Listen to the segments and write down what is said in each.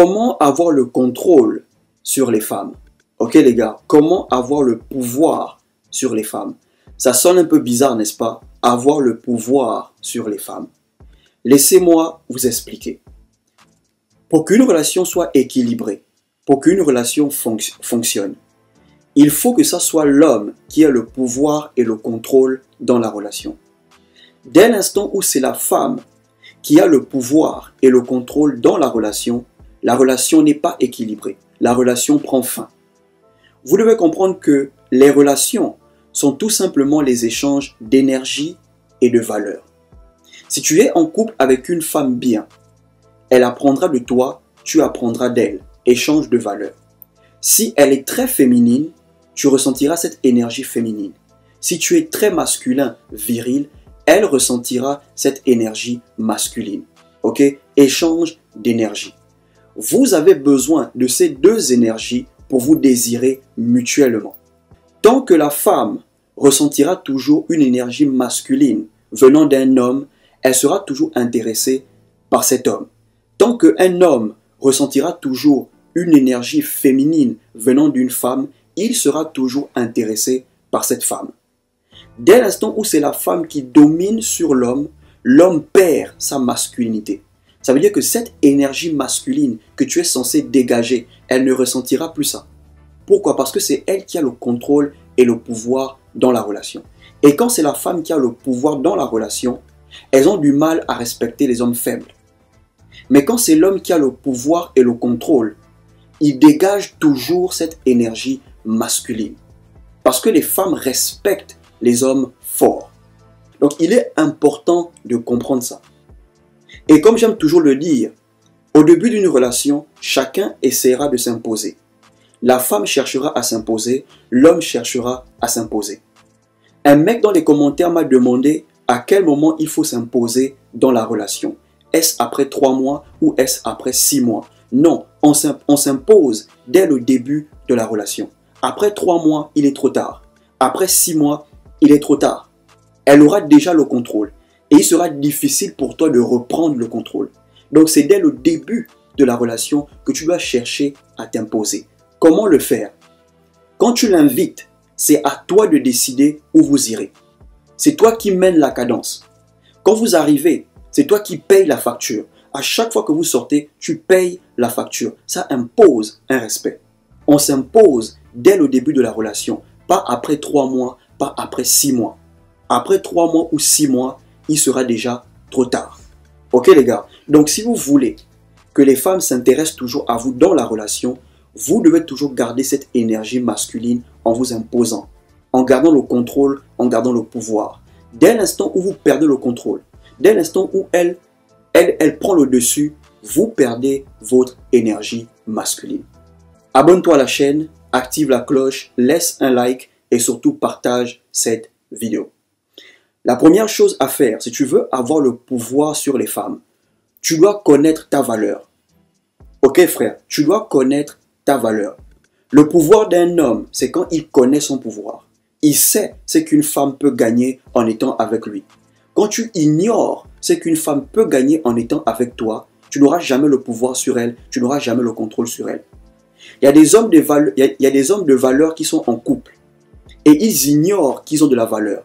Comment avoir le contrôle sur les femmes? Ok les gars, comment avoir le pouvoir sur les femmes? Ça sonne un peu bizarre, n'est-ce pas? Avoir le pouvoir sur les femmes. Laissez-moi vous expliquer. Pour qu'une relation soit équilibrée, pour qu'une relation fonctionne, il faut que ça soit l'homme qui ait le pouvoir et le contrôle dans la relation. Dès l'instant où c'est la femme qui a le pouvoir et le contrôle dans la relation n'est pas équilibrée. La relation prend fin. Vous devez comprendre que les relations sont tout simplement les échanges d'énergie et de valeur. Si tu es en couple avec une femme bien, elle apprendra de toi, tu apprendras d'elle. Échange de valeur. Si elle est très féminine, tu ressentiras cette énergie féminine. Si tu es très masculin, viril, elle ressentira cette énergie masculine. Ok? Échange d'énergie. Vous avez besoin de ces deux énergies pour vous désirer mutuellement. Tant que la femme ressentira toujours une énergie masculine venant d'un homme, elle sera toujours intéressée par cet homme. Tant qu'un homme ressentira toujours une énergie féminine venant d'une femme, il sera toujours intéressé par cette femme. Dès l'instant où c'est la femme qui domine sur l'homme, l'homme perd sa masculinité. Ça veut dire que cette énergie masculine que tu es censé dégager, elle ne ressentira plus ça. Pourquoi? Parce que c'est elle qui a le contrôle et le pouvoir dans la relation. Et quand c'est la femme qui a le pouvoir dans la relation, elles ont du mal à respecter les hommes faibles. Mais quand c'est l'homme qui a le pouvoir et le contrôle, il dégage toujours cette énergie masculine. Parce que les femmes respectent les hommes forts. Donc il est important de comprendre ça. Et comme j'aime toujours le dire, au début d'une relation, chacun essaiera de s'imposer. La femme cherchera à s'imposer, l'homme cherchera à s'imposer. Un mec dans les commentaires m'a demandé à quel moment il faut s'imposer dans la relation. Est-ce après 3 mois ou est-ce après 6 mois? Non, on s'impose dès le début de la relation. Après 3 mois, il est trop tard. Après 6 mois, il est trop tard. Elle aura déjà le contrôle. Et il sera difficile pour toi de reprendre le contrôle. Donc c'est dès le début de la relation que tu dois chercher à t'imposer. Comment le faire? Quand tu l'invites, c'est à toi de décider où vous irez. C'est toi qui mènes la cadence. Quand vous arrivez, c'est toi qui payes la facture. À chaque fois que vous sortez, tu payes la facture. Ça impose un respect. On s'impose dès le début de la relation. Pas après 3 mois, pas après 6 mois. Après 3 mois ou 6 mois, il sera déjà trop tard. Ok les gars? Donc si vous voulez que les femmes s'intéressent toujours à vous dans la relation, vous devez toujours garder cette énergie masculine en vous imposant, en gardant le contrôle, en gardant le pouvoir. Dès l'instant où vous perdez le contrôle, dès l'instant où elle prend le dessus, vous perdez votre énergie masculine. Abonne-toi à la chaîne, active la cloche, laisse un like et surtout partage cette vidéo. La première chose à faire, si tu veux avoir le pouvoir sur les femmes, tu dois connaître ta valeur. Ok frère, tu dois connaître ta valeur. Le pouvoir d'un homme, c'est quand il connaît son pouvoir. Il sait ce qu'une femme peut gagner en étant avec lui. Quand tu ignores ce qu'une femme peut gagner en étant avec toi, tu n'auras jamais le pouvoir sur elle, tu n'auras jamais le contrôle sur elle. Il y a des hommes de valeur qui sont en couple et ils ignorent qu'ils ont de la valeur.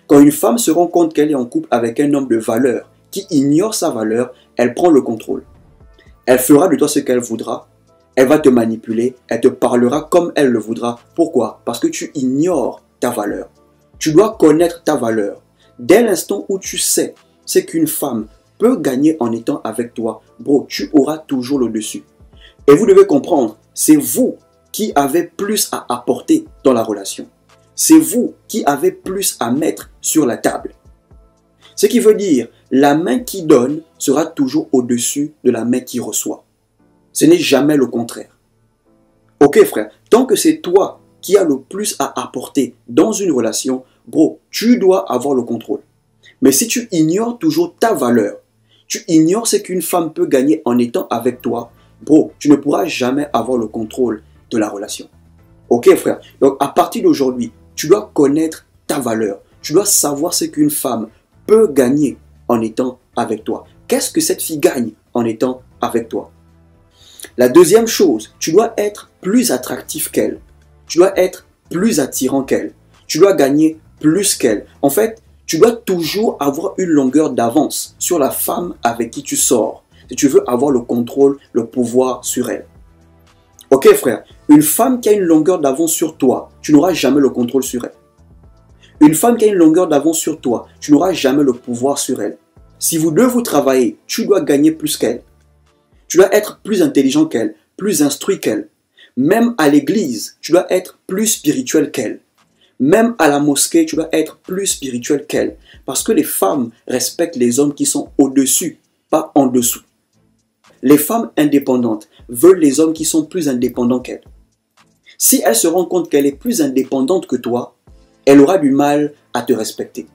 Quand une femme se rend compte qu'elle est en couple avec un homme de valeur qui ignore sa valeur, elle prend le contrôle. Elle fera de toi ce qu'elle voudra, elle va te manipuler, elle te parlera comme elle le voudra. Pourquoi? Parce que tu ignores ta valeur. Tu dois connaître ta valeur. Dès l'instant où tu sais ce qu'une femme peut gagner en étant avec toi, bro, tu auras toujours le dessus. Et vous devez comprendre, c'est vous qui avez plus à apporter dans la relation. C'est vous qui avez plus à mettre sur la table. Ce qui veut dire, la main qui donne sera toujours au-dessus de la main qui reçoit. Ce n'est jamais le contraire. Ok frère, tant que c'est toi qui as le plus à apporter dans une relation, bro, tu dois avoir le contrôle. Mais si tu ignores toujours ta valeur, tu ignores ce qu'une femme peut gagner en étant avec toi, bro, tu ne pourras jamais avoir le contrôle de la relation. Ok frère, donc à partir d'aujourd'hui, tu dois connaître ta valeur. Tu dois savoir ce qu'une femme peut gagner en étant avec toi. Qu'est-ce que cette fille gagne en étant avec toi? La deuxième chose, tu dois être plus attractif qu'elle. Tu dois être plus attirant qu'elle. Tu dois gagner plus qu'elle. En fait, tu dois toujours avoir une longueur d'avance sur la femme avec qui tu sors. Si tu veux avoir le contrôle, le pouvoir sur elle. Ok frère, une femme qui a une longueur d'avance sur toi, tu n'auras jamais le contrôle sur elle. Une femme qui a une longueur d'avance sur toi, tu n'auras jamais le pouvoir sur elle. Si vous deux vous travaillez, tu dois gagner plus qu'elle. Tu dois être plus intelligent qu'elle, plus instruit qu'elle. Même à l'église, tu dois être plus spirituel qu'elle. Même à la mosquée, tu dois être plus spirituel qu'elle. Parce que les femmes respectent les hommes qui sont au-dessus, pas en dessous. Les femmes indépendantes veulent les hommes qui sont plus indépendants qu'elles. Si elle se rend compte qu'elle est plus indépendante que toi, elle aura du mal à te respecter.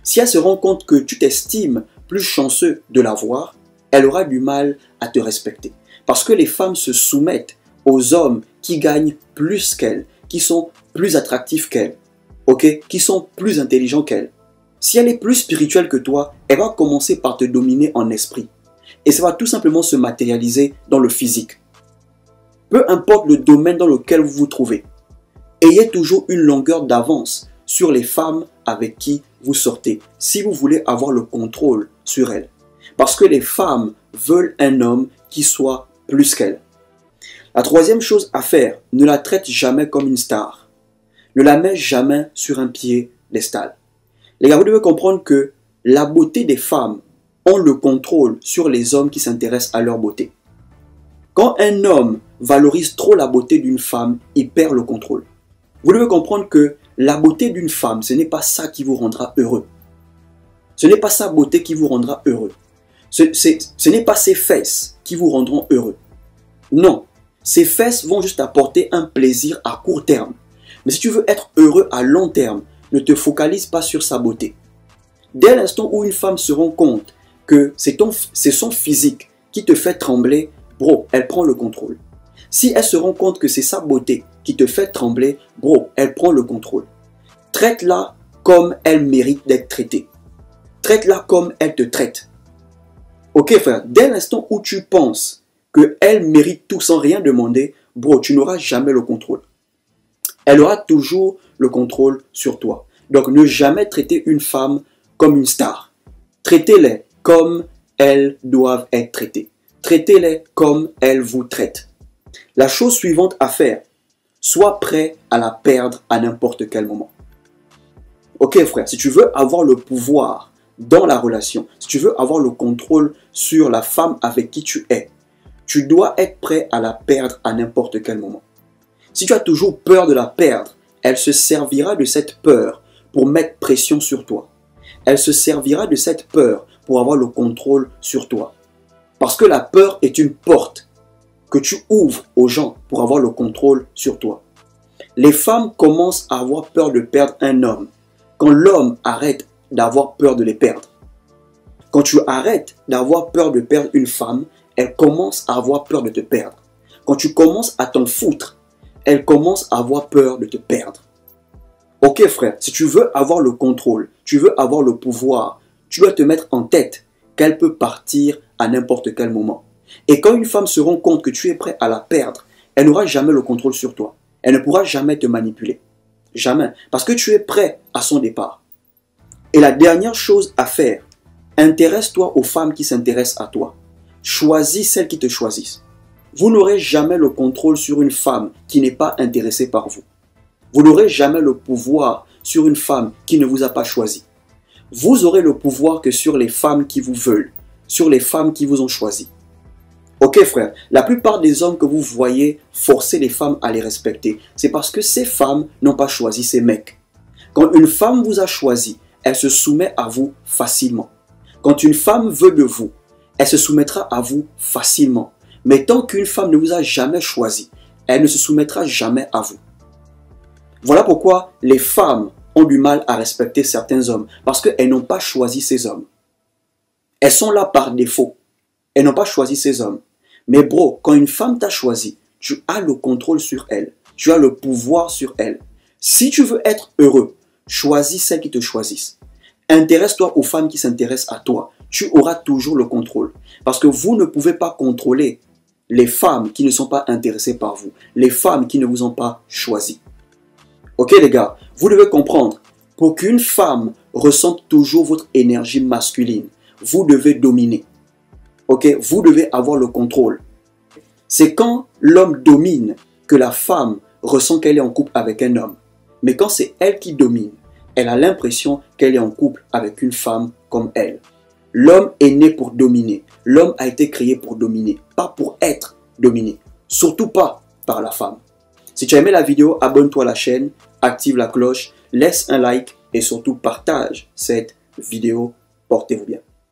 Si elle se rend compte que tu t'estimes plus chanceux de l'avoir, elle aura du mal à te respecter. Parce que les femmes se soumettent aux hommes qui gagnent plus qu'elles, qui sont plus attractifs qu'elles, qui sont plus intelligents qu'elles. Si elle est plus spirituelle que toi, elle va commencer par te dominer en esprit. Et ça va tout simplement se matérialiser dans le physique. Peu importe le domaine dans lequel vous vous trouvez, ayez toujours une longueur d'avance sur les femmes avec qui vous sortez, si vous voulez avoir le contrôle sur elles. Parce que les femmes veulent un homme qui soit plus qu'elles. La troisième chose à faire, ne la traite jamais comme une star. Ne la mets jamais sur un piédestal. Les gars, vous devez comprendre que la beauté des femmes ont le contrôle sur les hommes qui s'intéressent à leur beauté. Quand un homme valorise trop la beauté d'une femme, il perd le contrôle. Vous devez comprendre que la beauté d'une femme, ce n'est pas ça qui vous rendra heureux. Ce n'est pas sa beauté qui vous rendra heureux. Ce n'est pas ses fesses qui vous rendront heureux. Non, ces fesses vont juste apporter un plaisir à court terme. Mais si tu veux être heureux à long terme, ne te focalise pas sur sa beauté. Dès l'instant où une femme se rend compte que c'est son physique qui te fait trembler, bro, elle prend le contrôle. Si elle se rend compte que c'est sa beauté qui te fait trembler, bro, elle prend le contrôle. Traite-la comme elle mérite d'être traitée. Traite-la comme elle te traite. Ok frère, dès l'instant où tu penses qu'elle mérite tout sans rien demander, bro, tu n'auras jamais le contrôle. Elle aura toujours le contrôle sur toi. Donc ne jamais traiter une femme comme une star. Traitez-les comme elles doivent être traitées. Traitez-les comme elles vous traitent. La chose suivante à faire, sois prêt à la perdre à n'importe quel moment. Ok frère, si tu veux avoir le pouvoir dans la relation, si tu veux avoir le contrôle sur la femme avec qui tu es, tu dois être prêt à la perdre à n'importe quel moment. Si tu as toujours peur de la perdre, elle se servira de cette peur pour mettre pression sur toi. Elle se servira de cette peur pour avoir le contrôle sur toi. Parce que la peur est une porte que tu ouvres aux gens pour avoir le contrôle sur toi. Les femmes commencent à avoir peur de perdre un homme quand l'homme arrête d'avoir peur de les perdre. Quand tu arrêtes d'avoir peur de perdre une femme, elle commence à avoir peur de te perdre. Quand tu commences à t'en foutre, elle commence à avoir peur de te perdre. Ok frère, si tu veux avoir le contrôle, tu veux avoir le pouvoir, tu dois te mettre en tête qu'elle peut partir à n'importe quel moment. Et quand une femme se rend compte que tu es prêt à la perdre, elle n'aura jamais le contrôle sur toi. Elle ne pourra jamais te manipuler. Jamais. Parce que tu es prêt à son départ. Et la dernière chose à faire, intéresse-toi aux femmes qui s'intéressent à toi. Choisis celles qui te choisissent. Vous n'aurez jamais le contrôle sur une femme qui n'est pas intéressée par vous. Vous n'aurez jamais le pouvoir sur une femme qui ne vous a pas choisi. Vous aurez le pouvoir que sur les femmes qui vous veulent, sur les femmes qui vous ont choisi. Ok frère, la plupart des hommes que vous voyez forcer les femmes à les respecter, c'est parce que ces femmes n'ont pas choisi ces mecs. Quand une femme vous a choisi, elle se soumet à vous facilement. Quand une femme veut de vous, elle se soumettra à vous facilement. Mais tant qu'une femme ne vous a jamais choisi, elle ne se soumettra jamais à vous. Voilà pourquoi les femmes ont du mal à respecter certains hommes, parce qu'elles n'ont pas choisi ces hommes. Elles sont là par défaut. Elles n'ont pas choisi ces hommes. Mais bro, quand une femme t'a choisi, tu as le contrôle sur elle. Tu as le pouvoir sur elle. Si tu veux être heureux, choisis celles qui te choisissent. Intéresse-toi aux femmes qui s'intéressent à toi. Tu auras toujours le contrôle. Parce que vous ne pouvez pas contrôler les femmes qui ne sont pas intéressées par vous, les femmes qui ne vous ont pas choisi. Ok les gars, vous devez comprendre, pour qu'une femme ressente toujours votre énergie masculine, vous devez dominer. Ok, vous devez avoir le contrôle. C'est quand l'homme domine que la femme ressent qu'elle est en couple avec un homme. Mais quand c'est elle qui domine, elle a l'impression qu'elle est en couple avec une femme comme elle. L'homme est né pour dominer. L'homme a été créé pour dominer, pas pour être dominé. Surtout pas par la femme. Si tu as aimé la vidéo, abonne-toi à la chaîne, active la cloche, laisse un like et surtout partage cette vidéo. Portez-vous bien.